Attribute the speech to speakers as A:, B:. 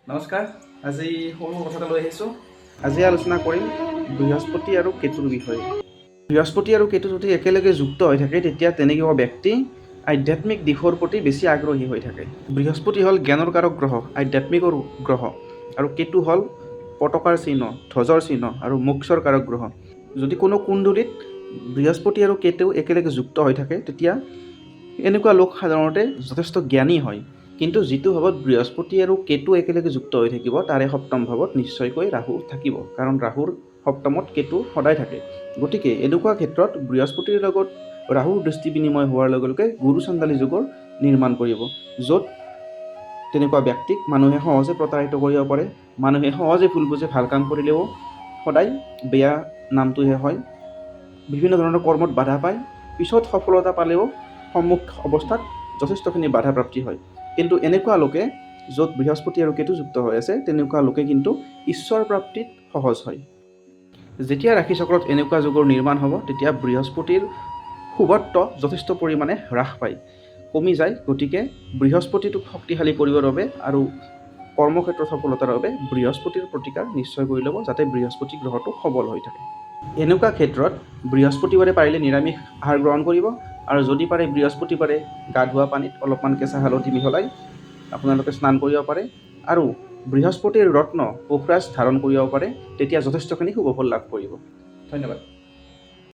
A: নমস্কাৰ। আজি সৰু কথা এটা লৈ আহিছোঁ। আজি আলোচনা কৰিম বৃহস্পতি আৰু কেতুৰ বিষয়ে। বৃহস্পতি আৰু কেতু যদি একেলগে যুক্ত হৈ থাকে তেতিয়া তেনেকুৱা ব্যক্তি আধ্যাত্মিক দিশৰ প্ৰতি বেছি আগ্ৰহী হৈ থাকে। বৃহস্পতি হ'ল জ্ঞানৰ কাৰক গ্ৰহ, আধ্যাত্মিকৰ গ্ৰহ, আৰু কেতু হ'ল পতাকাৰ চিহ্ন, ধ্বজৰ চিহ্ন আৰু মোক্ষৰ কাৰক গ্ৰহ। যদি কোনো কুণ্ডলীত বৃহস্পতি আৰু কেতু একেলগে যুক্ত হৈ থাকে তেতিয়া এনেকুৱা লোক সাধাৰণতে যথেষ্ট জ্ঞানী হয়। কিন্তু যিটো ভাৱত বৃহস্পতি আৰু কেতু একেলগে যুক্ত হৈ থাকিব তাৰে সপ্তম ভাৱত নিশ্চয়কৈ ৰাহু থাকিব, কাৰণ ৰাহুৰ সপ্তমত কেতু সদায় থাকে। গতিকে এনেকুৱা ক্ষেত্ৰত বৃহস্পতিৰ লগত ৰাহুৰ দৃষ্টি বিনিময় হোৱাৰ লগে লগে গুৰু চণ্ডালী যুগৰ নিৰ্মাণ কৰিব, য'ত তেনেকুৱা ব্যক্তিক মানুহে সহজে প্ৰতাৰিত কৰিব পাৰে। মানুহে সহজে ভুল বুজে ভাল কাম কৰিলেও সদায় বেয়া নামটোহে হয়। বিভিন্ন ধৰণৰ কৰ্মত বাধা পায়, পিছত সফলতা পালেও সন্মুখ অৱস্থাত যথেষ্টখিনি বাধা প্ৰাপ্তি হয়। কিন্তু এনেকুৱা লোকে য'ত বৃহস্পতি আৰু কেতু যুক্ত হৈ আছে তেনেকুৱা লোকে কিন্তু ঈশ্বৰ প্ৰাপ্তিত সহজ হয়। যেতিয়া ৰাশি চক্ৰত এনেকুৱা যুগৰ নিৰ্মাণ হ'ব তেতিয়া বৃহস্পতিৰ শুভত্ব যথেষ্ট পৰিমাণে হ্ৰাস পায়, কমি যায়। গতিকে বৃহস্পতিটোক শক্তিশালী কৰিবৰ বাবে আৰু কৰ্মক্ষেত্ৰত সফলতাৰ বাবে বৃহস্পতিৰ প্ৰতিকাৰ নিশ্চয় কৰি ল'ব, যাতে বৃহস্পতি গ্ৰহটো সবল হৈ থাকে। এনেকুৱা ক্ষেত্ৰত বৃহস্পতিবাৰে পাৰিলে নিৰামিষ আহাৰ গ্ৰহণ কৰিব, আৰু যদি পাৰে বৃহস্পতিবাৰে গা ধোৱা পানীত অলপমান কেঁচা হালধি মিহলাই আপোনালোকে স্নান কৰিব পাৰে, আৰু বৃহস্পতিৰ ৰত্ন পোখৰাজ ধাৰণ কৰিব পাৰে, তেতিয়া যথেষ্টখিনি শুভফল লাভ কৰিব। ধন্যবাদ।